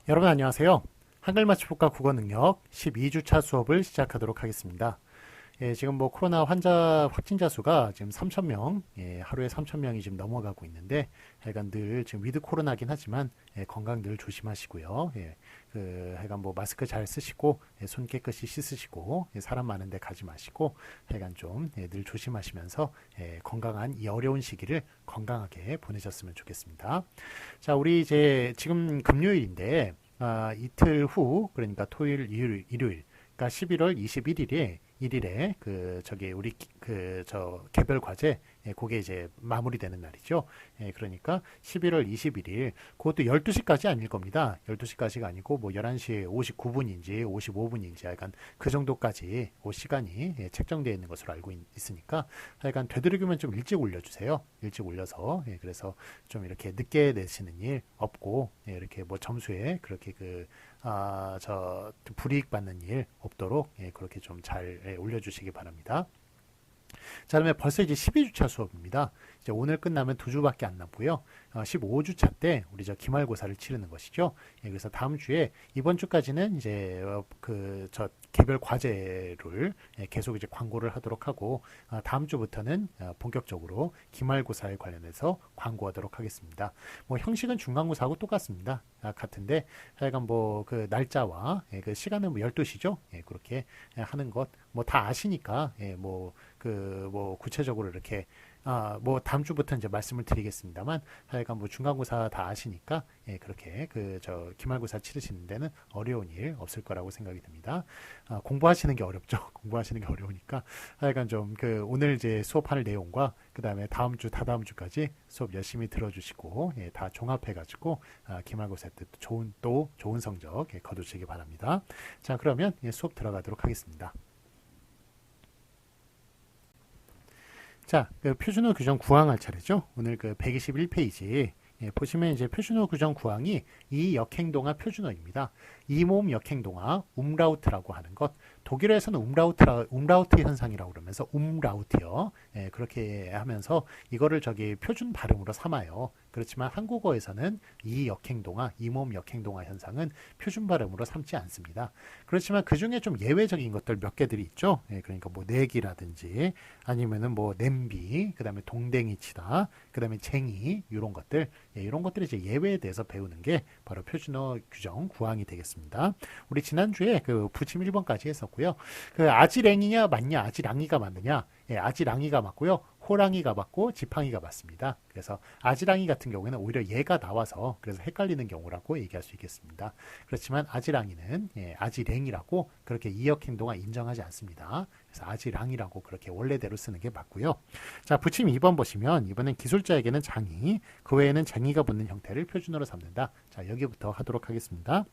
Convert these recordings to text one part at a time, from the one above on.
여러분 안녕하세요. 한글 맞춤법과 국어 능력 12주차 수업을 시작하도록 하겠습니다. 지금 뭐 코로나 환자 확진자 수가 지금 3,000명, 하루에 3,000명이 지금 넘어가고 있는데, 하여간 늘 지금 위드 코로나긴 하지만 건강 늘 조심하시고요. 하여간 뭐 마스크 잘 쓰시고 손 깨끗이 씻으시고 사람 많은데 가지 마시고 하여간 좀 늘 조심하시면서 건강한 이 어려운 시기를 건강하게 보내셨으면 좋겠습니다. 자, 우리 이제 지금 금요일인데 이틀 후 그러니까 토요일, 일요일 그러니까 11월 21일에 그 저기 우리 그 저 개별 과제 그게 이제 마무리되는 날이죠. 그러니까 11월 21일 그것도 12시까지 아닐 겁니다. 12시까지가 아니고 뭐 11시 59분인지 55분인지 약간 그 정도까지 그 시간이 책정되어 있는 것으로 알고 있으니까 하여간 되도록이면 좀 일찍 올려주세요. 일찍 올려서 그래서 좀 이렇게 늦게 내시는 일 없고 이렇게 뭐 점수에 그렇게 저 불이익 받는 일 없도록 그렇게 좀 잘 올려주시기 바랍니다. 자, 그러면 벌써 이제 12주차 수업입니다. 이제 오늘 끝나면 2주밖에 안 남고요. 15주차 때 우리 저 기말고사를 치르는 것이죠. 그래서 다음 주에 이번 주까지는 이제 저 개별 과제를 계속 이제 광고를 하도록 하고 다음 주부터는 본격적으로 기말고사에 관련해서 광고하도록 하겠습니다. 뭐 형식은 중간고사하고 똑같습니다. 같은데 하여간 뭐 그 날짜와 그 시간은 뭐 12시죠. 그렇게 하는 것 뭐 다 아시니까 뭐 구체적으로 이렇게 뭐 다음 주부터 이제 말씀을 드리겠습니다만 하여간 뭐 중간고사 다 아시니까 그렇게 그 저 기말고사 치르시는 데는 어려운 일 없을 거라고 생각이 듭니다. 공부하시는 게 어렵죠. 공부하시는 게 어려우니까 하여간 좀 그 오늘 이제 수업할 내용과 그 다음에 다음 주 다다음 주까지 수업 열심히 들어주시고 다 종합해가지고 기말고사 때 또 좋은 성적 거두시기 바랍니다. 자, 그러면 수업 들어가도록 하겠습니다. 자, 그 표준어 규정 구항 할 차례죠. 오늘 그 121페이지 보시면 이제 표준어 규정 구항이 이 역행동화 표준어입니다. 이 모음 역행동화 umlaut라고 하는 것. 독일어에서는 umlaut 현상이라고 그러면서 umlaut이요. 그렇게 하면서 이거를 저기 표준 발음으로 삼아요. 그렇지만 한국어에서는 이 역행동화, 이 모음 역행동화 현상은 표준 발음으로 삼지 않습니다. 그렇지만 그 중에 좀 예외적인 것들 몇 개들이 있죠. 그러니까 뭐 내기라든지 아니면은 뭐 냄비, 그다음에 동댕이 치다, 그다음에 쟁이 이런 것들, 이런 것들이 이제 예외에 대해서 배우는 게 바로 표준어 규정 구항이 되겠습니다. 우리 지난주에 그 부침 1번까지 했었고요. 그 아지랭이냐 맞냐, 아지랑이가 맞느냐, 아지랑이가 맞고요. 호랑이가 맞고 지팡이가 맞습니다. 그래서 아지랑이 같은 경우에는 오히려 얘가 나와서 그래서 헷갈리는 경우라고 얘기할 수 있겠습니다. 그렇지만 아지랑이는 아지랭이라고 그렇게 이역 행동을 인정하지 않습니다. 그래서 아지랑이라고 그렇게 원래대로 쓰는 게 맞고요. 자, 부침 2번 보시면 이번엔 기술자에게는 장이, 그 외에는 쟁이가 붙는 형태를 표준어로 삼는다. 자, 여기부터 하도록 하겠습니다.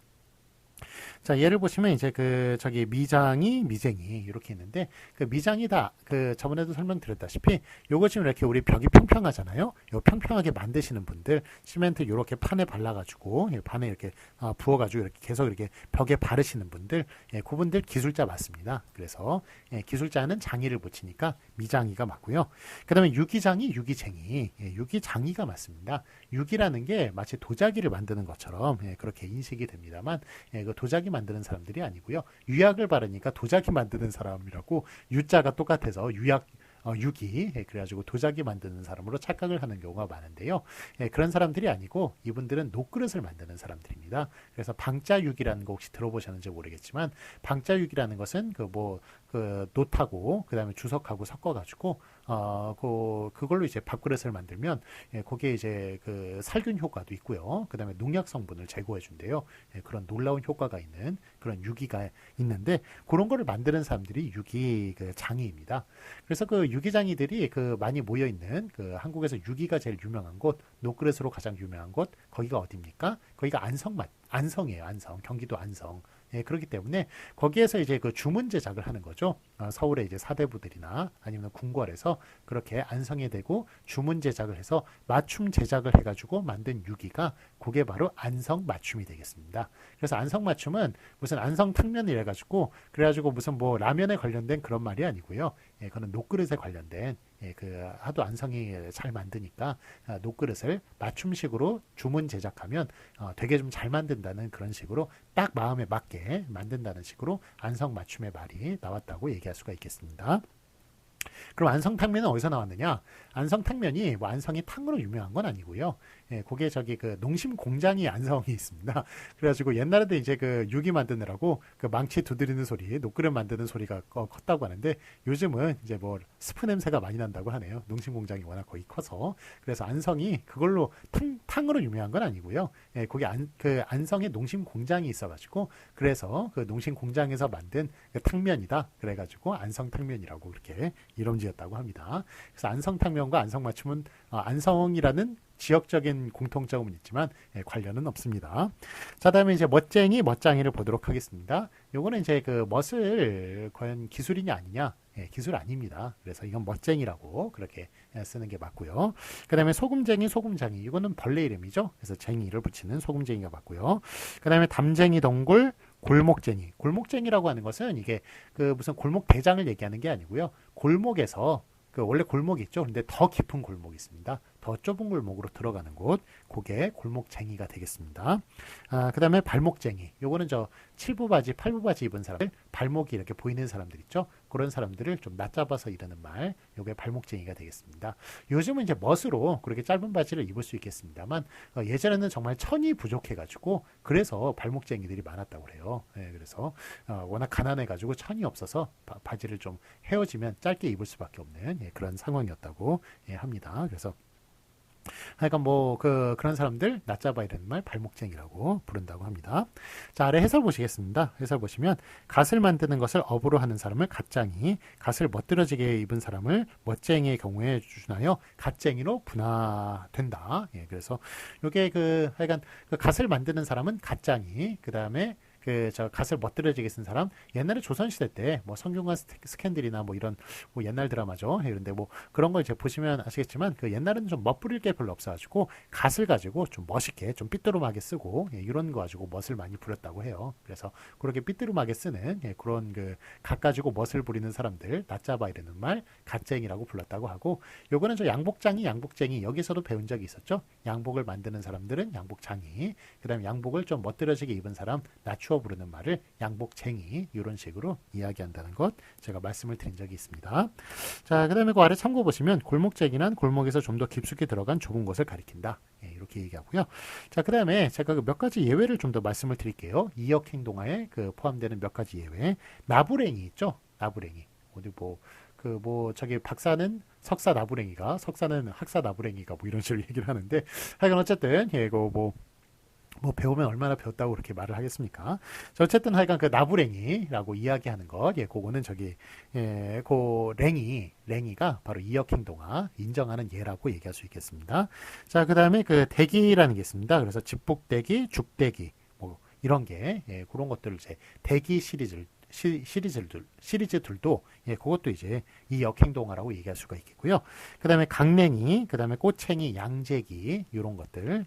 자, 예를 보시면 이제 그 저기 미장이 미쟁이 이렇게 있는데 그 미장이다 그 저번에도 설명드렸다시피 요거 지금 이렇게 우리 벽이 평평하잖아요. 요 평평하게 만드시는 분들 시멘트 요렇게 판에 발라가지고 판에 이렇게 부어가지고 이렇게 계속 이렇게 벽에 바르시는 분들 그분들 기술자 맞습니다. 그래서 기술자는 장이를 붙이니까 미장이가 맞고요. 그 다음에 유기장이 유기쟁이 유기장이가 맞습니다. 유기라는 게 마치 도자기를 만드는 것처럼 그렇게 인식이 됩니다만 그 도자기 만드는 사람들이 아니고요. 유약을 바르니까 도자기 만드는 사람이라고 유자가 똑같아서 유기 그래가지고 도자기 만드는 사람으로 착각을 하는 경우가 많은데요. 그런 사람들이 아니고 이분들은 녹그릇을 만드는 사람들입니다. 그래서 방자육이라는 거 혹시 들어보셨는지 모르겠지만 방자육이라는 것은 그 놋하고 그 다음에 주석하고 섞어가지고 그걸로 이제 밥그릇을 만들면 거기에 이제 그 살균 효과도 있고요. 그 다음에 농약 성분을 제거해 준대요. 그런 놀라운 효과가 있는 그런 유기가 있는데 그런 거를 만드는 사람들이 유기 그 장이입니다. 그래서 그 유기장이들이 그 많이 모여 있는 그 한국에서 유기가 제일 유명한 곳, 녹그릇으로 가장 유명한 곳, 거기가 어디입니까? 거기가 안성이에요. 안성, 경기도 안성. 그렇기 때문에 거기에서 이제 그 주문 제작을 하는 거죠. 서울의 이제 사대부들이나 아니면 궁궐에서 그렇게 안성에 대고 주문 제작을 해서 맞춤 제작을 해가지고 만든 유기가 그게 바로 안성 맞춤이 되겠습니다. 그래서 안성 맞춤은 무슨 안성 탕면이래 가지고 그래가지고 무슨 뭐 라면에 관련된 그런 말이 아니고요. 그거는 녹그릇에 관련된 그 하도 안성이 잘 만드니까 녹그릇을 맞춤식으로 주문 제작하면 되게 좀 잘 만든다는 그런 식으로 딱 마음에 맞게 만든다는 식으로 안성 맞춤의 말이 나왔다고 얘기할 수가 있겠습니다. 그럼 안성탕면은 어디서 나왔느냐? 안성탕면이 뭐 안성이 탕으로 유명한 건 아니고요. 그게 저기 그 농심 공장이 안성이 있습니다. 그래가지고 옛날에도 이제 그 유기 만드느라고 그 망치 두드리는 소리, 녹그릇 만드는 소리가 컸다고 하는데 요즘은 이제 뭐 스프 냄새가 많이 난다고 하네요. 농심 공장이 워낙 거의 커서. 그래서 안성이 그걸로 탕으로 유명한 건 아니고요. 거기 그 안성에 농심 공장이 있어가지고 그래서 그 농심 공장에서 만든 그 탕면이다. 그래가지고 안성탕면이라고 그렇게 이름 지었다고 합니다. 그래서 안성탕면과 안성맞춤은 안성이라는 지역적인 공통점은 있지만 관련은 없습니다. 자, 다음에 이제 멋쟁이, 멋장이를 보도록 하겠습니다. 요거는 이제 그 멋을 과연 기술이냐 아니냐? 기술 아닙니다. 그래서 이건 멋쟁이라고 그렇게 쓰는 게 맞고요. 그 다음에 소금쟁이, 소금장이 이거는 벌레 이름이죠. 그래서 쟁이를 붙이는 소금쟁이가 맞고요. 그 다음에 담쟁이, 동굴, 골목쟁이. 골목쟁이라고 하는 것은 이게 그 무슨 골목 대장을 얘기하는 게 아니고요. 골목에서 그 원래 골목이 있죠. 근데 더 깊은 골목이 있습니다. 더 좁은 골목으로 들어가는 곳, 그게 골목쟁이가 되겠습니다. 그 다음에 발목쟁이. 요거는 저 7부 바지, 8부 바지 입은 사람들, 발목이 이렇게 보이는 사람들 있죠. 그런 사람들을 좀 낮잡아서 이르는 말, 요게 발목쟁이가 되겠습니다. 요즘은 이제 멋으로 그렇게 짧은 바지를 입을 수 있겠습니다만 예전에는 정말 천이 부족해가지고 그래서 발목쟁이들이 많았다고 그래요. 그래서 워낙 가난해가지고 천이 없어서 바지를 좀 헤어지면 짧게 입을 수밖에 없는 그런 상황이었다고 합니다. 그래서 하여간 뭐 그런 사람들 낮잡아야 되는 말 발목쟁이라고 부른다고 합니다. 자, 아래 해설 보시겠습니다. 해설 보시면 갓을 만드는 것을 업으로 하는 사람을 갓장이, 갓을 멋들어지게 입은 사람을 멋쟁이의 경우에 준하여 갓쟁이로 분화된다. 그래서 요게 하여간 그 갓을 만드는 사람은 갓장이, 그 다음에 저 갓을 멋들어지게 쓴 사람, 옛날에 조선시대 때 뭐 성균관 스캔들이나 뭐 이런 뭐 옛날 드라마죠. 그런데 뭐 그런 걸 이제 보시면 아시겠지만 그 옛날에는 좀 멋부릴 게 별로 없어가지고 갓을 가지고 좀 멋있게 좀 삐뚤음하게 쓰고 이런 거 가지고 멋을 많이 부렸다고 해요. 그래서 그렇게 삐뚤음하게 쓰는 그런 갓 가지고 멋을 부리는 사람들 낮잡아야 되는 말 갓쟁이라고 불렀다고 하고, 요거는 저 양복장이, 양복쟁이 여기서도 배운 적이 있었죠. 양복을 만드는 사람들은 양복장이, 그다음에 양복을 좀 멋들어지게 입은 사람 낮추어 부르는 말을 양복쟁이, 이런 식으로 이야기한다는 것 제가 말씀을 드린 적이 있습니다. 자, 그 다음에 그 아래 참고 보시면 골목쟁이란 골목에서 좀 더 깊숙이 들어간 좁은 곳을 가리킨다. 이렇게 얘기하고요. 자, 그 다음에 제가 몇 가지 예외를 좀 더 말씀을 드릴게요. 이역행동화에 포함되는 몇 가지 예외. 나부랭이 있죠. 나부랭이. 어디 저기 박사는 석사 나부랭이가, 석사는 학사 나부랭이가 뭐 이런 식으로 얘기를 하는데, 하여간 어쨌든 이거 뭐 배우면 얼마나 배웠다고 그렇게 말을 하겠습니까? 어쨌든 하여간 그 나부랭이라고 이야기하는 것, 그거는 저기 랭이가 바로 이역행동화 인정하는 예라고 얘기할 수 있겠습니다. 자, 그 다음에 그 대기라는 게 있습니다. 그래서 집북대기, 죽대기 뭐 이런 게 그런 것들을 이제 대기 시리즈들도 그것도 이제 이 역행동화라고 얘기할 수가 있겠고요. 그 다음에 강냉이, 그 다음에 꼬챙이, 양재기 이런 것들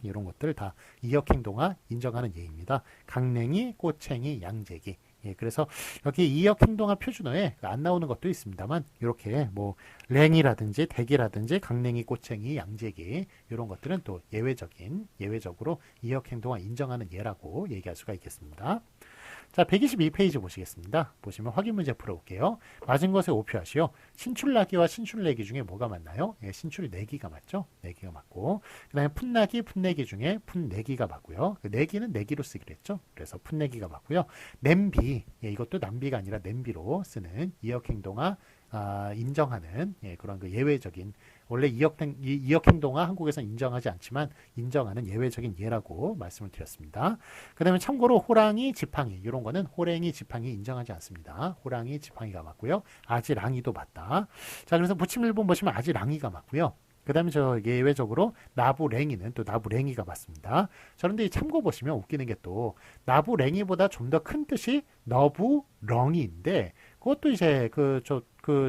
다 이 역행동화 인정하는 예입니다. 강냉이, 꼬챙이, 양재기. 그래서 여기 이 역행동화 표준어에 안 나오는 것도 있습니다만 이렇게 뭐 랭이라든지 대기라든지 강냉이, 꼬챙이, 양재기 이런 것들은 또 예외적으로 이 역행동화 인정하는 예라고 얘기할 수가 있겠습니다. 자, 122페이지 보시겠습니다. 보시면 확인 문제 풀어볼게요. 맞은 것에 오표하시오. 신출나기와 신출내기 중에 뭐가 맞나요? 신출내기가 맞죠? 내기가 맞고, 그 다음에 풋나기, 풋내기 중에 풋내기가 맞고요. 내기는 내기로 쓰기로 했죠. 그래서 풋내기가 맞고요. 냄비, 이것도 남비가 아니라 냄비로 쓰는 이역행동화 인정하는 그런 예외적인, 원래 이역행동화 한국에서 인정하지 않지만 인정하는 예외적인 예라고 말씀을 드렸습니다. 그 다음에 참고로 호랑이, 지팡이 이런 거는 호랭이, 지팡이 인정하지 않습니다. 호랑이, 지팡이가 맞고요. 아지랑이도 맞다. 자, 그래서 부침일본 보시면 아지랑이가 맞고요. 그 다음에 저 예외적으로 나부랭이는 또 나부랭이가 맞습니다. 그런데 이 참고 보시면 웃기는 게 또 나부랭이보다 좀 더 큰 뜻이 너부렁이인데, 그것도 이제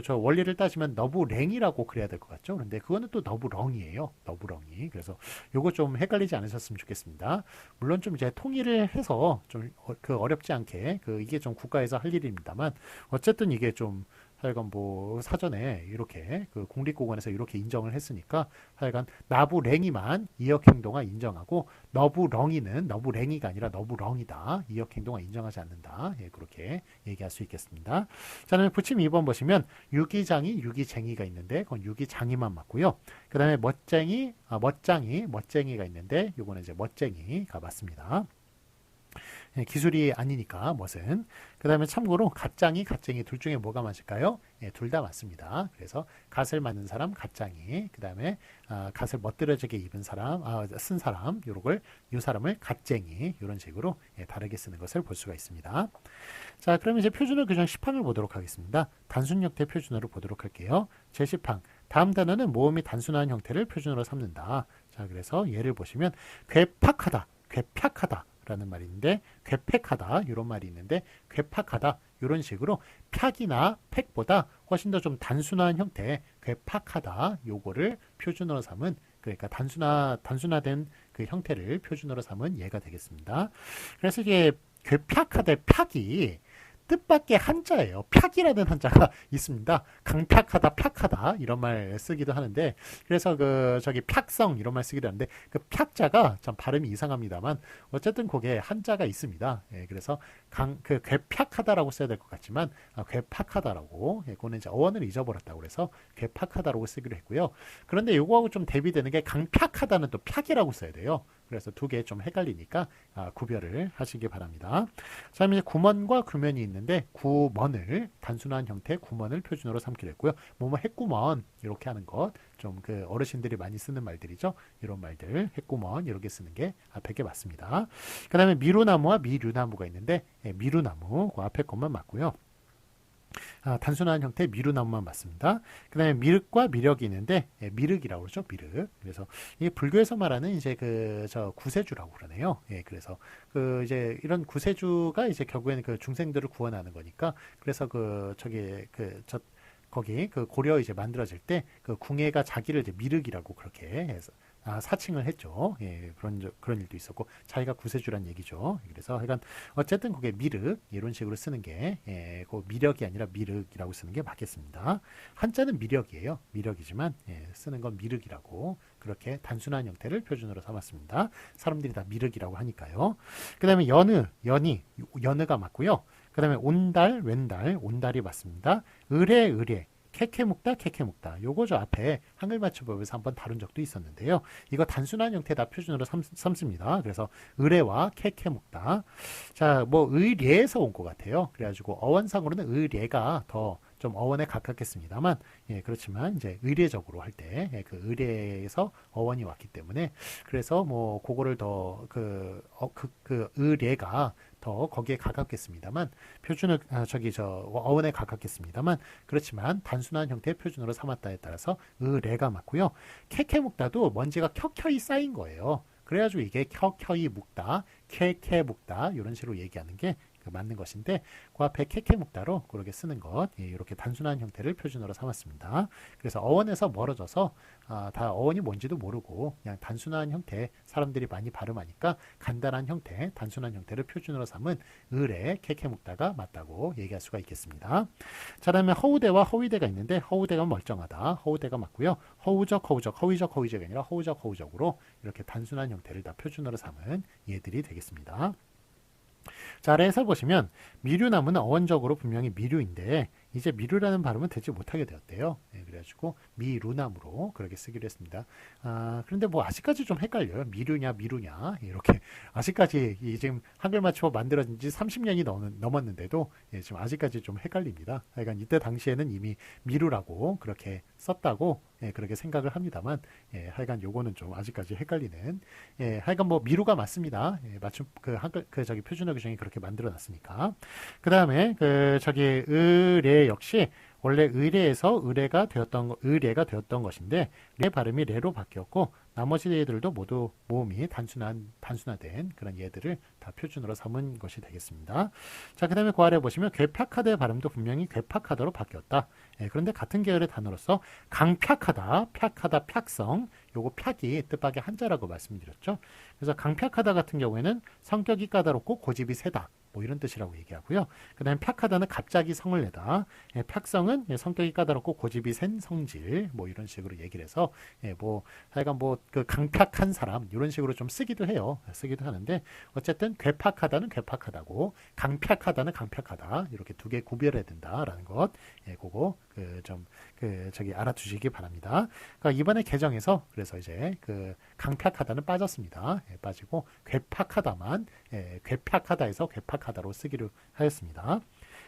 저 원리를 따지면 너부랭이라고 그래야 될 것 같죠. 그런데 그거는 또 너부렁이에요. 너부렁이. 그래서 요거 좀 헷갈리지 않으셨으면 좋겠습니다. 물론 좀 이제 통일을 해서 좀 어렵지 않게 이게 좀 국가에서 할 일입니다만 어쨌든 이게 좀 하여간 뭐 사전에 이렇게 그 국립공원에서 이렇게 인정을 했으니까 하여간 나부랭이만 이역행동화 인정하고 너부랭이가 아니라 너부렁이다. 이역행동화 인정하지 않는다. 예, 그렇게 얘기할 수 있겠습니다. 자, 다음에 부침 2번 보시면 유기장이 유기쟁이가 있는데 그건 유기장이만 맞고요. 그 다음에 멋쟁이가 있는데 요거는 이제 멋쟁이가 맞습니다. 예, 기술이 아니니까 멋은. 그 다음에 참고로 갓쟁이 둘 중에 뭐가 맞을까요? 예, 둘 다 맞습니다. 그래서 갓을 맞는 사람 갓쟁이, 그 다음에 갓을 멋들어지게 입은 사람, 쓴 사람, 요 사람을 갓쟁이, 이런 식으로 예, 다르게 쓰는 것을 볼 수가 있습니다. 자, 그럼 이제 표준어 규정 10항을 보도록 하겠습니다. 단순 형태 표준어를 보도록 할게요. 제10항. 다음 단어는 모음이 단순한 형태를 표준어로 삼는다. 자, 그래서 예를 보시면 괴팍하다, 괴팍하다. 라는 말이 있는데 괴팩하다 이런 말이 있는데 괴팍하다 이런 식으로 팍이나 팩보다 훨씬 더 좀 단순한 형태 괴팍하다 요거를 표준어로 삼은 그러니까 단순화된 그 형태를 표준어로 삼은 예가 되겠습니다. 그래서 이게 괴팍하다의 팍이 뜻밖의 한자예요. 팍이라는 한자가 있습니다. 강팍하다, 팍하다 이런 말 쓰기도 하는데 그래서 그 저기 팍성 이런 말 쓰기도 하는데 그 팍자가 참 발음이 이상합니다만 어쨌든 그게 한자가 있습니다. 예, 그래서 그 괴팍하다라고 써야 될 것 같지만 괴팍하다라고 예, 그거는 이제 어원을 잊어버렸다고 그래서 괴팍하다라고 쓰기로 했고요. 그런데 요거하고 좀 대비되는 게 강팍하다는 또 팍이라고 써야 돼요. 그래서 두 개 좀 헷갈리니까 구별을 하시기 바랍니다. 자, 이제 구먼과 규면이 있는데 구먼을 단순한 형태 구먼을 표준어로 삼기로 했고요. 뭐뭐 했구먼 이렇게 하는 것 좀 그 어르신들이 많이 쓰는 말들이죠. 이런 말들 했구먼 이렇게 쓰는 게 앞에 게 맞습니다. 그 다음에 미루나무와 미류나무가 있는데 예, 미루나무 그 앞에 것만 맞고요. 단순한 형태 미루나무만 맞습니다. 그 다음에 미륵과 미력이 있는데 예, 미륵이라고 그러죠. 미륵. 그래서 이게 불교에서 말하는 이제 그 저 구세주라고 그러네요. 예, 그래서 그 이제 이런 구세주가 이제 결국에는 그 중생들을 구원하는 거니까 그래서 그 저기 거기 그 고려 이제 만들어질 때 그 궁예가 자기를 이제 미륵이라고 그렇게 해서 사칭을 했죠. 예, 그런 일도 있었고, 자기가 구세주란 얘기죠. 그래서 하여간, 어쨌든 그게 미륵, 이런 식으로 쓰는 게, 예, 그 미력이 아니라 미륵이라고 쓰는 게 맞겠습니다. 한자는 미력이에요. 미력이지만, 예, 쓰는 건 미륵이라고, 그렇게 단순한 형태를 표준으로 삼았습니다. 사람들이 다 미륵이라고 하니까요. 그 다음에 연의가 맞고요. 그 다음에 온달, 왼달, 온달이 맞습니다. 의뢰, 캐캐묵다. 요거 저 앞에 한글 맞춤법에서 한번 다룬 적도 있었는데요. 이거 단순한 형태다 표준으로 삼습니다. 그래서 의뢰와 캐캐묵다. 자, 뭐 의례에서 온 것 같아요. 그래가지고 어원상으로는 의례가 더 좀 어원에 가깝겠습니다만, 예, 그렇지만 이제 의례적으로 할 때 그 의례에서 어원이 왔기 때문에 그래서 뭐 그거를 더 그 의례가 더 거기에 가깝겠습니다만 표준을 어원에 가깝겠습니다만 그렇지만 단순한 형태의 표준으로 삼았다에 따라서 의례가 맞고요. 캐캐묵다도 먼지가 켜켜이 쌓인 거예요. 그래가지고 이게 켜켜이 묵다, 캐캐 묵다 이런 식으로 얘기하는 게 맞는 것인데 그 앞에 캐캐묵다로 그렇게 쓰는 것 예, 이렇게 단순한 형태를 표준어로 삼았습니다. 그래서 어원에서 멀어져서 다 어원이 뭔지도 모르고 그냥 단순한 형태 사람들이 많이 발음하니까 간단한 형태 단순한 형태를 표준어로 삼은 의례 캐캐묵다가 맞다고 얘기할 수가 있겠습니다. 자, 다음에 허우대와 허위대가 있는데 허우대가 멀쩡하다. 허우대가 맞고요. 허위적이 아니라 허우적으로 이렇게 단순한 형태를 다 표준어로 삼은 예들이 되겠습니다. 자, 아래에서 보시면 미류나무는 어원적으로 분명히 미류인데 이제 미류라는 발음은 되지 못하게 되었대요. 네, 그래가지고 미루나무로 그렇게 쓰기로 했습니다. 그런데 뭐 아직까지 좀 헷갈려요. 미류냐 이렇게 아직까지 지금 한글 맞춤법 만들어진 지 30년이 넘었는데도 예, 지금 아직까지 좀 헷갈립니다. 하여간 이때 당시에는 이미 미루라고 그렇게 썼다고 예, 그렇게 생각을 합니다만 예, 하여간 요거는 좀 아직까지 헷갈리는 예, 하여간 뭐 미루가 맞습니다. 예, 맞춤 한글 표준어 규정이 그렇게 만들어놨으니까 그 다음에 의례 역시 원래 의례에서 의례가 되었던 것인데 레 발음이 레로 바뀌었고 나머지 얘들도 모두 모음이 단순화된 그런 얘들을 다 표준으로 삼은 것이 되겠습니다. 자, 그 다음에 그 아래 보시면 괴팍하다의 발음도 분명히 괴팍하다로 바뀌었다. 예, 그런데 같은 계열의 단어로서 강팍하다, 팍성 요거 팍이 뜻밖의 한자라고 말씀드렸죠. 그래서 강팍하다 같은 경우에는 성격이 까다롭고 고집이 세다. 뭐 이런 뜻이라고 얘기하고요. 그 다음에 팍하다는 갑자기 성을 내다. 예, 팍성은 예, 성격이 까다롭고 고집이 센 성질 뭐 이런 식으로 얘기를 해서 예, 뭐 하여간 뭐 그 강팍한 사람 이런 식으로 좀 쓰기도 해요. 쓰기도 하는데 어쨌든 괴팍하다는 괴팍하다고 강팍하다는 강팍하다 이렇게 두 개 구별해야 된다라는 것 예, 그거 저기 알아두시기 바랍니다. 그러니까 이번에 개정에서 그래서 이제 그 강팍하다는 빠졌습니다. 예, 빠지고 괴팍하다만 예, 괴팍하다에서 괴팍하다로 쓰기로 하였습니다.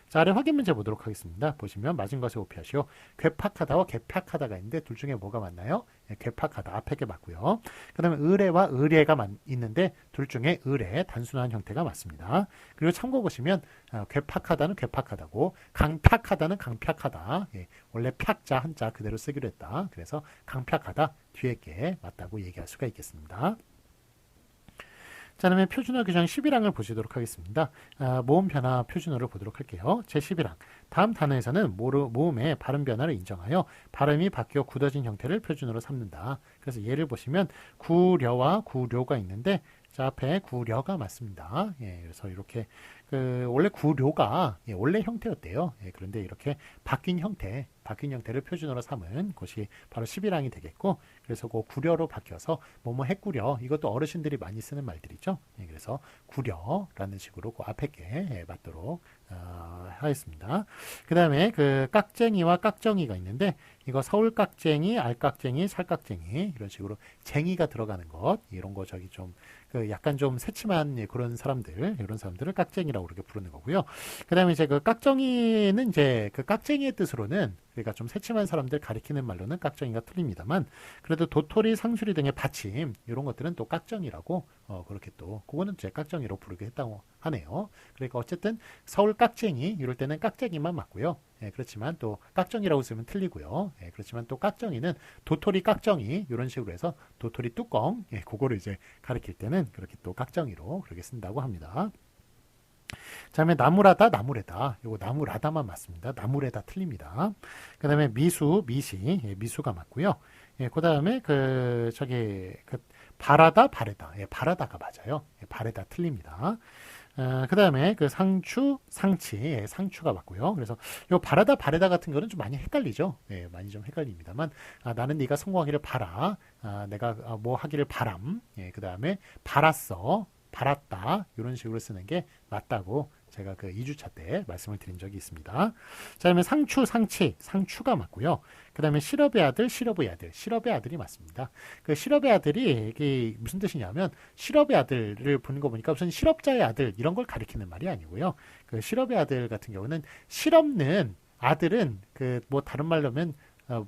자, 아래 확인 문제 보도록 하겠습니다. 보시면 맞은 것에 오피하시오. 괴팍하다와 괴팍하다가 있는데 둘 중에 뭐가 맞나요? 예, 괴팍하다 앞에 게 맞고요. 그 다음에 의례와 의례가 있는데 둘 중에 의례 단순한 형태가 맞습니다. 그리고 참고 보시면 괴팍하다는 괴팍하다고 강팍하다는 강팍하다. 예, 원래 팍자 한자 그대로 쓰기로 했다. 그래서 강팍하다 뒤에 게 맞다고 얘기할 수가 있겠습니다. 자, 그다음에 표준어 규정 11항을 보시도록 하겠습니다. 모음 변화 표준어를 보도록 할게요. 제11항. 다음 단어에서는 모음의 발음 변화를 인정하여 발음이 바뀌어 굳어진 형태를 표준어로 삼는다. 그래서 예를 보시면 구려와 구료가 있는데 자, 앞에 구려가 맞습니다. 예, 그래서 이렇게 원래 구료가 예, 원래 형태였대요. 예, 그런데 이렇게 바뀐 형태를 표준어로 삼은 것이 바로 11항이 되겠고, 그래서 그 구려로 바뀌어서 뭐뭐 핵구려 이것도 어르신들이 많이 쓰는 말들이죠. 예, 그래서 구려라는 식으로 그 앞에 게 예, 맞도록 하였습니다. 그 다음에 그 깍쟁이와 깍정이가 있는데 이거 서울 깍쟁이, 알깍쟁이, 살깍쟁이 이런 식으로 쟁이가 들어가는 것 이런 거 저기 좀 약간 좀 새침한 예, 그런 사람들 이런 사람들을 깍쟁이라고 그렇게 부르는 거고요. 그 다음에 이제 그 깍정이는 이제 그 깍쟁이의 뜻으로는 그러니까 좀 새침한 사람들 가리키는 말로는 깍정이가 틀립니다만 그래도 도토리, 상수리 등의 받침 이런 것들은 또 깍정이라고 그렇게 또 그거는 제 깍정이로 부르게 했다고 하네요. 그러니까 어쨌든 서울 깍쟁이 이럴 때는 깍쟁이만 맞고요. 예, 그렇지만 또 깍정이라고 쓰면 틀리고요. 예, 그렇지만 또 깍정이는 도토리 깍정이 이런 식으로 해서 도토리 뚜껑 예, 그거를 이제 가리킬 때는 그렇게 또 깍정이로 그렇게 쓴다고 합니다. 자, 다음에 나무라다, 나무래다. 요거 나무라다만 맞습니다. 나무래다 틀립니다. 그 다음에 미수, 미시, 예, 미수가 맞고요. 예, 그 다음에 바라다, 바래다. 예, 바라다가 맞아요. 예, 바래다 틀립니다. 그 다음에 그 상추, 상치, 예, 상추가 맞고요. 그래서 요 바라다, 바래다 같은 거는 좀 많이 헷갈리죠. 예, 많이 좀 헷갈립니다만 나는 네가 성공하기를 바라, 내가 뭐 하기를 바람, 예, 그 다음에 바랐어, 바랐다 이런 식으로 쓰는 게 맞다고 제가 그 2주차 때 말씀을 드린 적이 있습니다. 자, 그다음에 상추, 상치, 상추가 맞고요. 그 다음에 실업의 아들, 실업의 아들, 실업의 아들이 맞습니다. 그 실업의 아들이 이게 무슨 뜻이냐면 실업의 아들을 보는 거 보니까 무슨 실업자의 아들 이런 걸 가리키는 말이 아니고요. 그 실업의 아들 같은 경우는 실없는 아들은 그 뭐 다른 말로 하면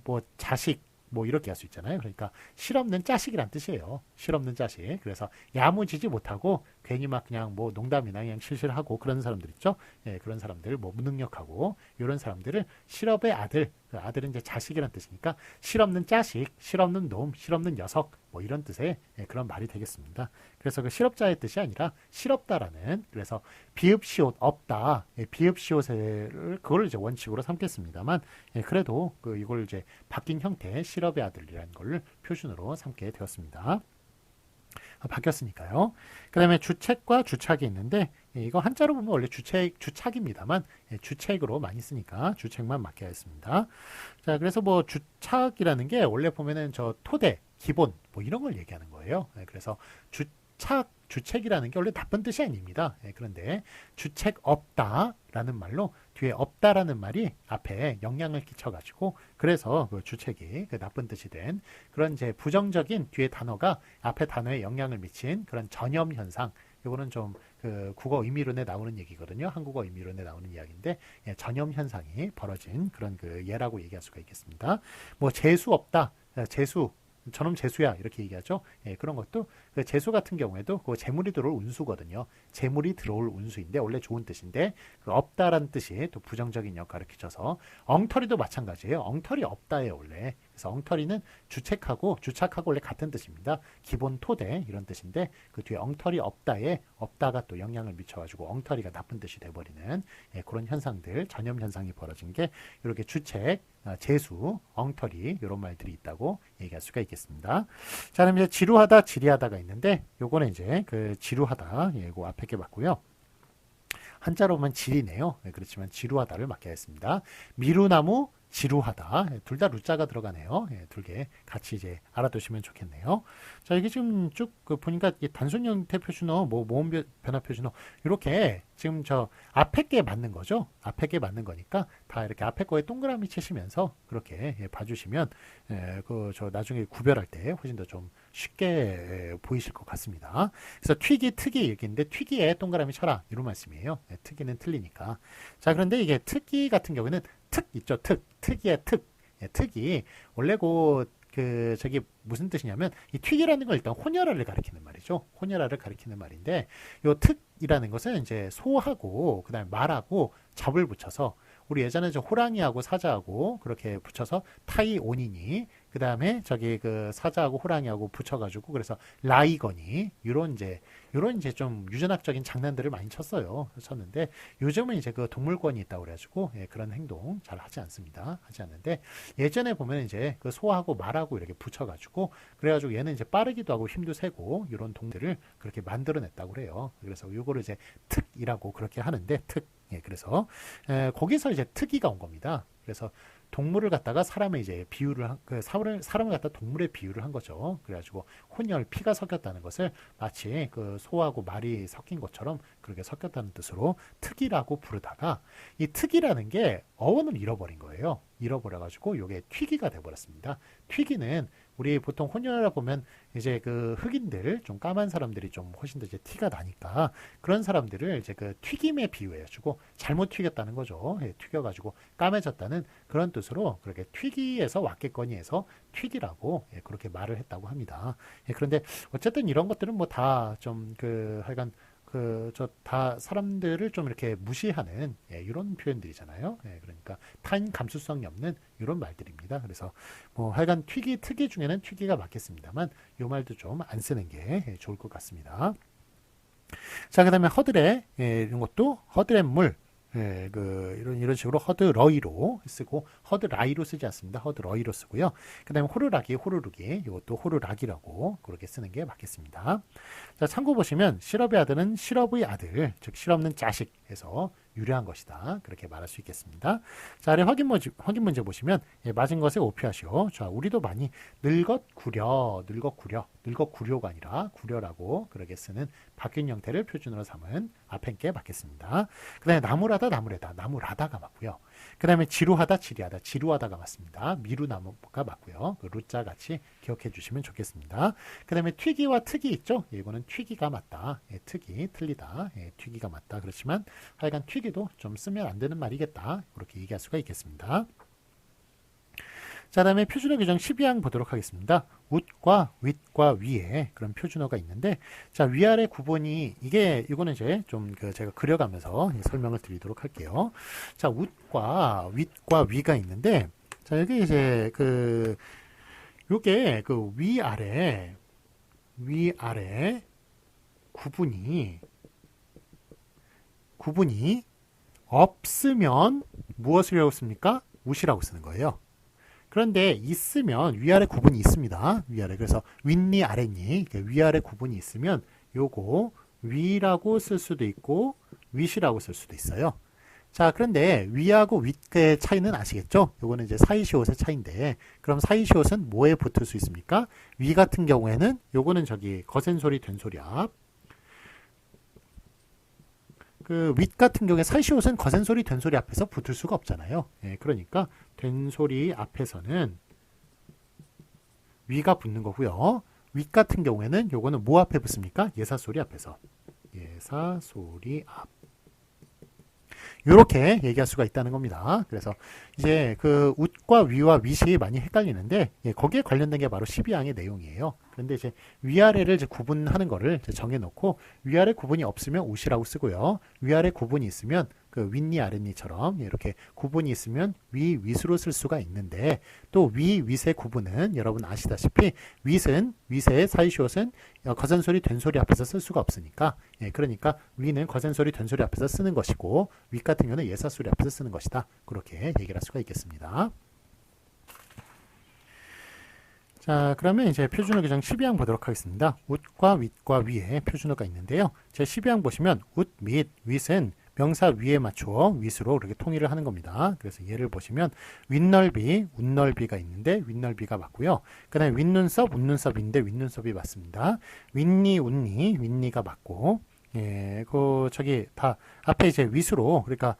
뭐 자식 뭐 이렇게 할 수 있잖아요. 그러니까 실없는 자식이란 뜻이에요. 실없는 자식. 그래서 야무지지 못하고 괜히 막 그냥 뭐 농담이나 그냥 실실하고 그런 사람들 있죠. 예, 그런 사람들 뭐 무능력하고 이런 사람들을 실업의 아들. 그 아들은 이제 자식이란 뜻이니까 실없는 자식, 실없는 놈, 실없는 녀석 뭐 이런 뜻의 예, 그런 말이 되겠습니다. 그래서 그 실업자의 뜻이 아니라 실없다라는 그래서 비읍시옷 없다. 예, 비읍시옷을 그걸 이제 원칙으로 삼겠습니다만 예, 그래도 이걸 이제 바뀐 형태의 실업의 아들이라는 걸 표준으로 삼게 되었습니다. 바뀌었으니까요. 그 다음에 주책과 주착이 있는데 이거 한자로 보면 원래 주착입니다만 주책으로 많이 쓰니까 주책만 맞게 했습니다. 자, 그래서 뭐 주착이라는 게 원래 보면은 저 토대, 기본 뭐 이런 걸 얘기하는 거예요. 그래서 주책이라는 게 원래 나쁜 뜻이 아닙니다. 그런데 주책 없다라는 말로 뒤에 없다라는 말이 앞에 영향을 끼쳐가지고 그래서 그 주책이 그 나쁜 뜻이 된 그런 이제 부정적인 뒤에 단어가 앞에 단어에 영향을 미친 그런 전염 현상. 이거는 좀 그 국어 의미론에 나오는 얘기거든요. 한국어 의미론에 나오는 이야기인데 전염 현상이 벌어진 그런 그 예라고 얘기할 수가 있겠습니다. 뭐 재수 없다, 재수 저놈 재수야 이렇게 얘기하죠. 예, 그런 것도 그 재수 같은 경우에도 그 재물이 들어올 운수거든요. 재물이 들어올 운수인데 원래 좋은 뜻인데 그 없다라는 뜻이 또 부정적인 역할을 끼쳐서 엉터리도 마찬가지예요. 엉터리 없다예요 원래. 그래서 엉터리는 주착하고 원래 같은 뜻입니다. 기본 토대 이런 뜻인데 그 뒤에 엉터리 없다에 없다가 또 영향을 미쳐가지고 엉터리가 나쁜 뜻이 돼버리는 예, 그런 현상들 전염 현상이 벌어진 게 이렇게 주책 재수, 엉터리 이런 말들이 있다고 얘기할 수가 있겠습니다. 자, 그럼 이제 지루하다, 지리하다가 있는데 요거는 이제 그 지루하다, 예, 그 앞에 게 맞고요. 한자로만 지리네요. 그렇지만 지루하다를 맡겨야겠습니다. 미루나무 지루하다. 둘 다 루자가 들어가네요. 둘 개 같이 이제 알아두시면 좋겠네요. 자, 이게 지금 쭉 보니까 단순 형태 표준어, 뭐 모음 변화 표준어 이렇게 지금 저 앞에 게 맞는 거죠. 앞에 게 맞는 거니까 다 이렇게 앞에 거에 동그라미 치시면서 그렇게 봐주시면 그 저 나중에 구별할 때 훨씬 더 좀 쉽게 보이실 것 같습니다. 그래서 튀기, 특이 얘기인데 튀기에 동그라미 쳐라 이런 말씀이에요. 특이는 틀리니까. 자, 그런데 이게 특이 같은 경우에는 특 있죠. 특이의 특. 특이 원래 저기 무슨 뜻이냐면 이 튀기라는 건 일단 혼혈아를 가리키는 말이죠. 혼혈아를 가리키는 말인데 요 특이라는 것은 이제 소하고 그다음에 말하고 접을 붙여서 우리 예전에 저 호랑이하고 사자하고 그렇게 붙여서 타이 오니니 그 다음에 저기 그 사자하고 호랑이하고 붙여가지고 그래서 라이거니 이런 이제 좀 유전학적인 장난들을 많이 쳤는데 요즘은 이제 그 동물권이 있다고 그래가지고 그런 행동 잘 하지 않습니다. 하지 않는데 예전에 보면 이제 그 소하고 말하고 이렇게 붙여가지고 그래가지고 얘는 이제 빠르기도 하고 힘도 세고 이런 동물들을 그렇게 만들어냈다고 그래요. 그래서 요거를 이제 특이라고 그렇게 하는데 그래서 거기서 이제 특이가 온 겁니다. 그래서 동물을 갖다가 사람의 이제 사람을 갖다 동물에 비유를 한 거죠. 그래가지고 혼혈 피가 섞였다는 것을 마치 그 소하고 말이 섞인 것처럼 그렇게 섞였다는 뜻으로 특이라고 부르다가 이 특이라는 게 어원을 잃어버린 거예요. 잃어버려가지고 이게 튀기가 돼버렸습니다. 튀기는 우리 보통 혼혈을 보면 이제 그 흑인들 좀 까만 사람들이 좀 훨씬 더 이제 티가 나니까 그런 사람들을 이제 그 튀김에 비유해가지고 잘못 튀겼다는 거죠. 튀겨가지고 까매졌다는 그런 뜻으로 그렇게 튀기에서 왔겠거니 해서 튀기라고 그렇게 말을 했다고 합니다. 그런데 어쨌든 이런 것들은 뭐 다 좀 하여간 다 사람들을 좀 이렇게 무시하는 이런 표현들이잖아요. 그러니까 타인 감수성이 없는 이런 말들입니다. 그래서 뭐 하여간 특이 중에는 튀기가 맞겠습니다만 이 말도 좀 안 쓰는 게 좋을 것 같습니다. 자, 그 다음에 허드레 이런 것도 허드렛물 이런 식으로 허드러이로 쓰고 허드라이로 쓰지 않습니다. 허드러이로 쓰고요. 그 다음에 호루라기 이것도 호루라기라고 그렇게 쓰는 게 맞겠습니다. 자, 참고 보시면 실업의 아들은 실업의 아들, 즉 실없는 자식에서 유래한 것이다. 그렇게 말할 수 있겠습니다. 자, 아래 확인 문제 보시면 맞은 것에 오피하시오. 자, 우리도 많이 늙었구려가 아니라 구려라고 그렇게 쓰는 바뀐 형태를 표준으로 삼은 앞에 게 맞겠습니다. 그 다음에 나무라다가 맞고요. 그 다음에 지루하다가 맞습니다. 미루나무가 맞고요. 그 루자 같이 기억해 주시면 좋겠습니다. 그 다음에 튀기와 특이 있죠. 이거는 튀기가 맞다. 특이 틀리다. 튀기가 맞다. 그렇지만 하여간 튀기도 좀 쓰면 안 되는 말이겠다. 그렇게 얘기할 수가 있겠습니다. 자, 다음에 표준어 규정 12항 보도록 하겠습니다. 웃과 윗과 위에 그런 표준어가 있는데, 자, 위아래 구분이 이거는 이제 좀 제가 그려가면서 설명을 드리도록 할게요. 자, 웃과 윗과 위가 있는데, 자, 여기 이제 요게 위아래 구분이 없으면 무엇을 씁니까? 웃이라고 쓰는 거예요. 그런데 있으면 위아래 구분이 있습니다. 위아래. 그래서 윗니, 아랫니. 위아래 구분이 있으면 요거 위라고 쓸 수도 있고 윗이라고 쓸 수도 있어요. 자, 그런데 위하고 윗의 차이는 아시겠죠? 요거는 이제 사이시옷의 차이인데 그럼 사이시옷은 뭐에 붙을 수 있습니까? 위 같은 경우에는 요거는 거센소리, 된소리 앞. 윗 같은 경우에 사이시옷은 거센소리, 된소리 앞에서 붙을 수가 없잖아요. 그러니까 된소리 앞에서는 위가 붙는 거고요. 윗 같은 경우에는 요거는 뭐 앞에 붙습니까? 예사소리 앞에서. 예사소리 앞. 이렇게 얘기할 수가 있다는 겁니다. 그래서 이제 웃과 위와 윗이 많이 헷갈리는데 거기에 관련된 게 바로 12항의 내용이에요. 그런데 이제 위아래를 이제 구분하는 거를 이제 정해놓고 위아래 구분이 없으면 웃이라고 쓰고요. 위아래 구분이 있으면 윗니 아랫니처럼 이렇게 구분이 있으면 윗으로 쓸 수가 있는데 또 윗의 구분은 여러분 아시다시피 윗의 사이시옷은 거센소리, 된소리 앞에서 쓸 수가 없으니까 그러니까 위는 거센소리, 된소리 앞에서 쓰는 것이고 윗 같은 경우는 예사소리 앞에서 쓰는 것이다. 그렇게 얘기를 할 수가 있겠습니다. 자, 그러면 이제 표준어 규정 12항 보도록 하겠습니다. 웃과 윗과 위에 표준어가 있는데요. 제 12항 보시면 웃 및 윗은 명사 위에 맞추어 윗으로 이렇게 통일을 하는 겁니다. 그래서 예를 보시면 윗넓이, 웃넓이가 있는데 윗넓이가 맞고요. 그 다음에 윗눈썹, 웃눈썹인데 윗눈썹이 맞습니다. 윗니, 웃니, 윗니가 맞고 예, 저기 다 앞에 이제 윗으로 그러니까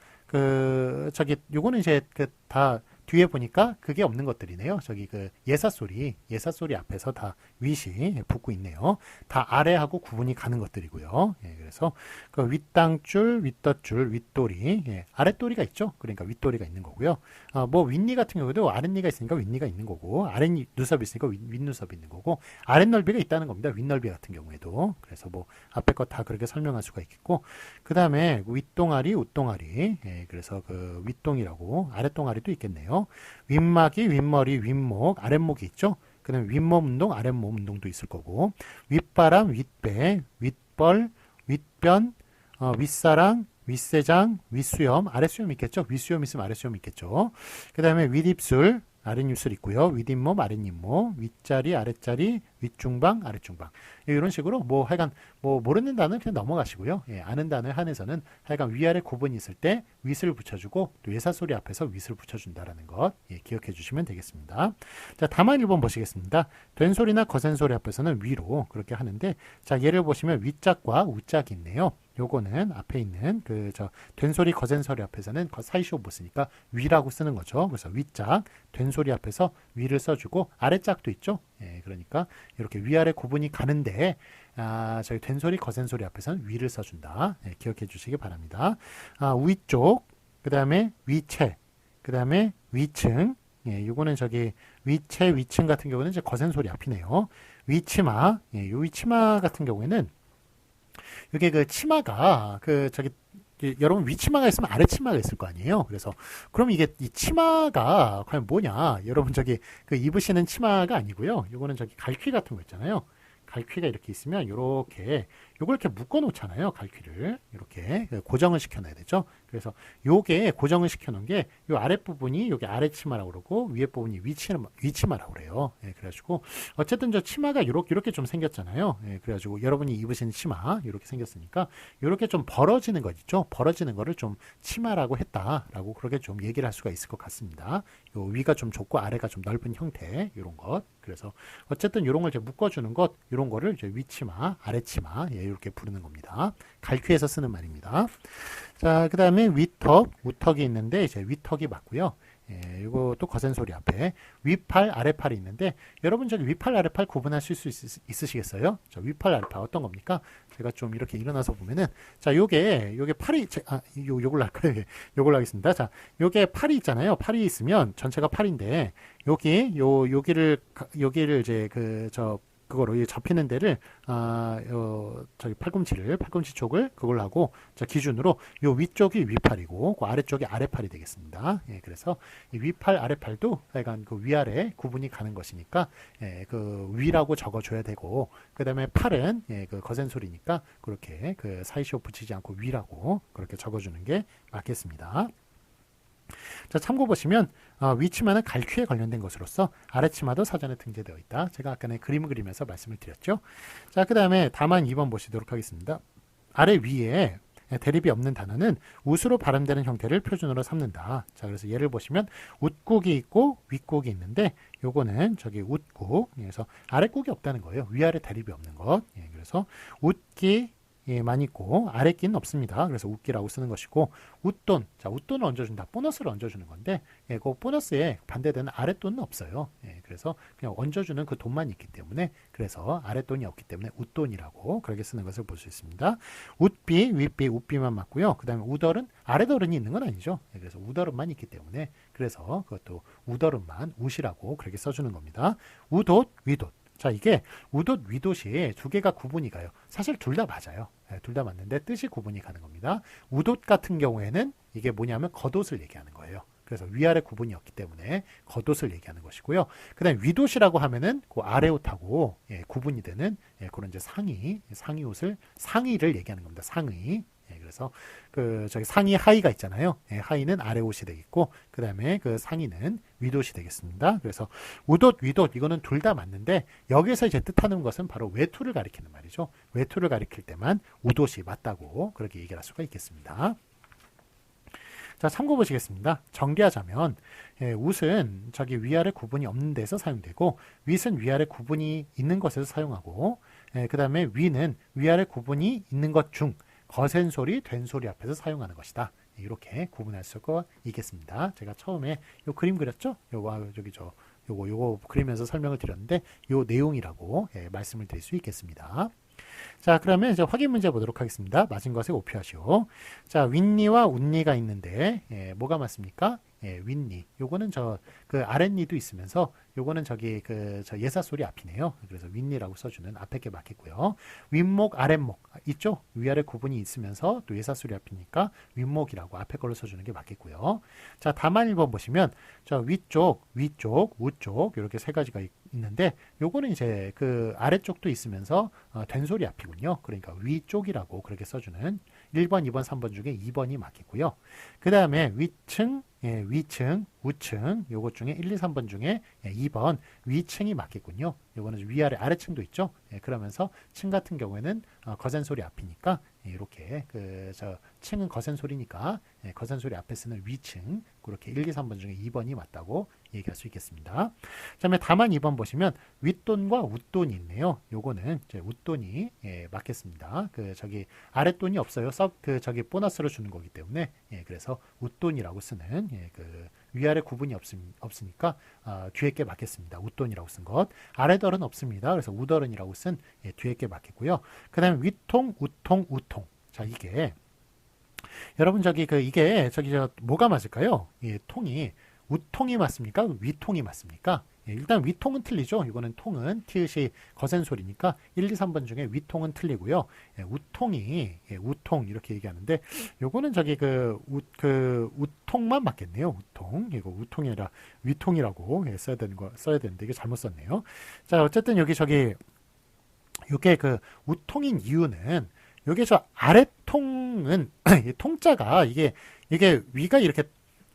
저기 요거는 이제 다 뒤에 보니까 그게 없는 것들이네요. 저기 예사소리 앞에서 다 윗이 붙고 있네요. 다 아래하고 구분이 가는 것들이고요. 예, 그래서 그 윗땅줄, 윗덧줄, 윗도리, 예, 아랫도리가 있죠. 그러니까 윗도리가 있는 거고요. 뭐 윗니 같은 경우도 아랫니가 있으니까 윗니가 있는 거고, 아랫눈썹이 있으니까 윗눈썹이 있는 거고, 아랫넓이가 있다는 겁니다. 윗넓이 같은 경우에도. 그래서 뭐 앞에 거 다 그렇게 설명할 수가 있겠고, 그 다음에 윗동아리, 웃동아리, 예, 그래서 그 윗동이라고 아랫동아리도 있겠네요. 윗마기, 윗머리, 윗목, 아랫목이 있죠. 그 다음에 윗몸 운동, 아랫몸 운동도 있을 거고, 윗바람, 윗배, 윗벌, 윗변, 윗사랑, 윗세장, 윗수염, 아랫수염 있겠죠. 윗수염 있으면 아랫수염 있겠죠. 그 다음에 윗입술, 아랫입술 있고요. 윗잇몸, 아랫잇몸, 윗자리, 아랫자리, 윗중방, 아랫중방. 이런 식으로 뭐 하여간 뭐 모르는 단어는 그냥 넘어가시고요. 예, 아는 단어에 한해서는 하여간 위아래 구분이 있을 때 윗을 붙여주고 또 예사소리 앞에서 윗을 붙여준다라는 것 예, 기억해 주시면 되겠습니다. 자, 다만 1번 보시겠습니다. 된소리나 거센소리 앞에서는 위로 그렇게 하는데 자, 예를 보시면 윗짝과 우짝이 있네요. 요거는 앞에 있는 된소리 거센소리 앞에서는 사이시오 못 쓰니까 위라고 쓰는 거죠. 그래서 윗짝, 된소리 앞에서 위를 써주고 아랫짝도 있죠. 예, 그러니까 이렇게 위아래 구분이 가는데 저희 된소리 거센소리 앞에서는 위를 써준다. 예, 기억해 주시기 바랍니다. 위쪽, 그 다음에 위체, 그 다음에 위층. 예, 요거는 저기 위체, 위층 같은 경우는 이제 거센소리 앞이네요. 위치마, 예, 요 위치마 같은 경우에는 이게 그 치마가 여러분 위치마가 있으면 아래치마가 있을 거 아니에요. 그래서 그럼 이게 이 치마가 과연 뭐냐? 여러분 입으시는 치마가 아니고요. 이거는 갈퀴 같은 거 있잖아요. 갈퀴가 이렇게 있으면 요걸 이렇게 묶어 놓잖아요. 갈퀴를 이렇게 고정을 시켜 놔야 되죠. 그래서 요게 고정을 시켜 놓은 게 요 아랫부분이 요게 아래치마라고 그러고 위에 부분이 위치마라고 그래요. 예, 그래가지고 어쨌든 저 치마가 요렇게 좀 생겼잖아요. 예, 그래가지고 여러분이 입으신 치마 이렇게 생겼으니까 요렇게 좀 벌어지는 거 있죠. 벌어지는 거를 좀 치마라고 했다라고 그렇게 좀 얘기를 할 수가 있을 것 같습니다. 요 위가 좀 좁고 아래가 좀 넓은 형태 요런 것. 그래서 어쨌든 요런 걸 이제 묶어주는 것 요런 거를 이제 위치마, 아래치마 예, 이렇게 부르는 겁니다. 갈퀴에서 쓰는 말입니다. 자, 그 다음에 위턱, 우턱이 있는데 이제 위턱이 맞고요. 예, 이것도 거센소리 앞에 위팔, 아래팔이 있는데 여러분 위팔, 아래팔 구분하실 수 있으시겠어요? 자, 위팔, 아래팔 어떤 겁니까? 제가 좀 이렇게 일어나서 보면은 자, 요게 팔이 요걸로 할까요? 요걸로 하겠습니다. 자, 요게 팔이 있잖아요. 팔이 있으면 전체가 팔인데 여기를 이제 그거로 접히는 데를 팔꿈치 쪽을 그걸 하고 기준으로 요 위쪽이 위팔이고 그 아래쪽이 아래팔이 되겠습니다. 예, 그래서 이 위팔 아래팔도 약간 그 위아래 구분이 가는 것이니까 예, 그 위라고 적어줘야 되고 그 다음에 팔은 예, 그 거센소리니까 그렇게 그 사이시오 붙이지 않고 위라고 그렇게 적어주는 게 맞겠습니다. 자, 참고 보시면 위치마는 갈퀴에 관련된 것으로서 아래치마도 사전에 등재되어 있다. 제가 아까 그림을 그리면서 말씀을 드렸죠. 자, 그 다음에 다만 2번 보시도록 하겠습니다. 아래 위에 대립이 없는 단어는 웃으로 발음되는 형태를 표준으로 삼는다. 자, 그래서 예를 보시면 웃국이 있고 윗국이 있는데 요거는 웃국, 그래서 아랫국이 없다는 거예요. 위아래 대립이 없는 것. 예, 그래서 웃기 만 있고 아랫기는 없습니다. 그래서 웃기라고 쓰는 것이고 웃돈, 자, 웃돈을 얹어준다. 보너스를 얹어주는 건데 예, 그 보너스에 반대되는 아랫돈은 없어요. 예, 그래서 그냥 얹어주는 그 돈만 있기 때문에 그래서 아랫돈이 없기 때문에 웃돈이라고 그렇게 쓰는 것을 볼 수 있습니다. 웃비, 윗비, 웃비만 맞고요. 그 다음에 우덜은 아랫어른이 있는 건 아니죠. 예, 그래서 우덜은만 있기 때문에 그래서 그것도 우덜은만 웃이라고 그렇게 써주는 겁니다. 우돛, 위돛. 자, 이게 우돛, 위돛이 두 개가 구분이 가요. 사실 둘 다 맞아요. 네, 둘 다 맞는데 뜻이 구분이 가는 겁니다. 우돛 같은 경우에는 이게 뭐냐면 겉옷을 얘기하는 거예요. 그래서 위아래 구분이 없기 때문에 겉옷을 얘기하는 것이고요. 그 다음에 위돛이라고 하면은 그 아래 옷하고 예, 구분이 되는 예, 그런 이제 상의를 얘기하는 겁니다. 상의. 예, 그래서 상의 하의가 있잖아요. 예, 하의는 아래 옷이 되겠고 그 다음에 그 상의는 윗옷이 되겠습니다. 그래서 우돛, 위돛 이거는 둘 다 맞는데 여기서 이제 뜻하는 것은 바로 외투를 가리키는 말이죠. 외투를 가리킬 때만 우돛이 맞다고 그렇게 얘기할 수가 있겠습니다. 자, 참고 보시겠습니다. 정리하자면 웃은 저기 위아래 구분이 없는 데서 사용되고 윗은 위아래 구분이 있는 것에서 사용하고 그 다음에 위는 위아래 구분이 있는 것 중 거센 소리, 된 소리 앞에서 사용하는 것이다. 이렇게 구분할 수가 있겠습니다. 제가 처음에 요 그림 그렸죠? 요거 저기 요거 그리면서 설명을 드렸는데 요 내용이라고 말씀을 드릴 수 있겠습니다. 자, 그러면 이제 확인 문제 보도록 하겠습니다. 맞은 것에 오표하시오. 자, 윗니와 웃니가 있는데 뭐가 맞습니까? 윗니. 요거는 그 아랫니도 있으면서 요거는 저기 저 예사소리 앞이네요. 그래서 윗니라고 써주는 앞에 게 맞겠고요. 윗목, 아랫목 있죠? 위아래 구분이 있으면서 또 예사소리 앞이니까 윗목이라고 앞에 걸로 써주는 게 맞겠고요. 자, 다만 1번 보시면 저 위쪽, 우쪽 이렇게 세 가지가 있는데 요거는 이제 그 아래쪽도 있으면서 된 소리 앞이군요. 그러니까 위쪽이라고 그렇게 써주는 1번, 2번, 3번 중에 2번이 맞겠고요. 그 다음에 위층, 위층, 우층 요것 중에 1, 2, 3번 중에 2번 위층이 맞겠군요. 요거는 위아래 아래층도 있죠. 그러면서 층 같은 경우에는 거센 소리 앞이니까 이렇게 저 층은 거센 소리니까 거센 소리 앞에 쓰는 위층 그렇게 1, 2, 3번 중에 2번이 맞다고 얘기할 수 있겠습니다. 그다음에 다만 2번 보시면 윗돈과 웃돈이 있네요. 요거는 이제 웃돈이 맞겠습니다. 저기 아랫돈이 없어요. 저기 보너스를 주는 거기 때문에 그래서 웃돈이라고 쓰는 위아래 구분이 없으니까 뒤에 게 맞겠습니다. 웃돈이라고 쓴 것. 아래덜은 없습니다. 그래서 우덜은이라고 쓴 뒤에 게 맞겠고요. 그 다음에 위통, 우통, 우통. 자, 이게 여러분 이게 뭐가 맞을까요? 통이 우통이 맞습니까? 위통이 맞습니까? 일단 위통은 틀리죠. 이거는 통은 티읕이 거센 소리니까 1, 2, 3번 중에 위통은 틀리고요. 우통 이렇게 얘기하는데 요거는 우통만 맞겠네요. 우통. 이거 우통이 아니라 위통이라고 써야 되는데 이게 잘못 썼네요. 자, 어쨌든 요게 우통인 이유는 요게 아래통은 통자가 이게 위가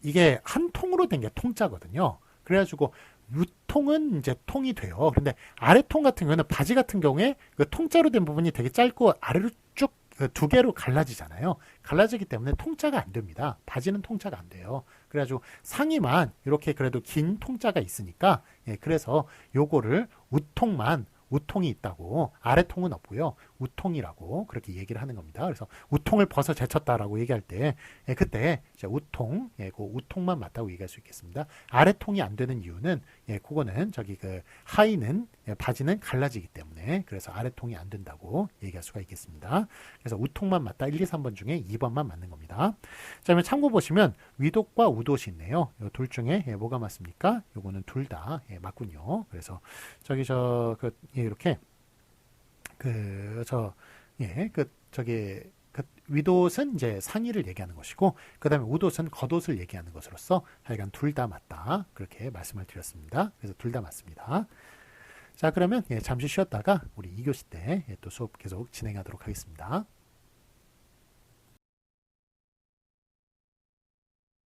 이게 한 통으로 된 게 통자거든요. 그래가지고 위통은 이제 통이 돼요. 그런데 아래통 같은 경우는 바지 같은 경우에 그 통자로 된 부분이 되게 짧고 아래로 쭉 두 개로 갈라지잖아요. 갈라지기 때문에 통자가 안 됩니다. 바지는 통자가 안 돼요. 그래가지고 상의만 이렇게 그래도 긴 통자가 있으니까 그래서 요거를 우통이 있다고 아래통은 없고요. 우통이라고 그렇게 얘기를 하는 겁니다. 그래서 우통을 벗어 제쳤다라고 얘기할 때 그때 우통만 맞다고 얘기할 수 있겠습니다. 아래통이 안 되는 이유는 그거는 하의는 바지는 갈라지기 때문에 그래서 아래통이 안 된다고 얘기할 수가 있겠습니다. 그래서 우통만 맞다 1, 2, 3번 중에 2번만 맞는 겁니다. 자, 그러면 참고 보시면 위독과 우독이 있네요. 둘 중에 뭐가 맞습니까? 요거는 둘 다 맞군요. 그래서 이렇게 위옷은 이제 상의를 얘기하는 것이고 그 다음에 우옷은 겉옷을 얘기하는 것으로서 하여간 둘 다 맞다 그렇게 말씀을 드렸습니다. 그래서 둘 다 맞습니다. 자, 그러면 잠시 쉬었다가 우리 2교시 때 또 수업 계속 진행하도록 하겠습니다.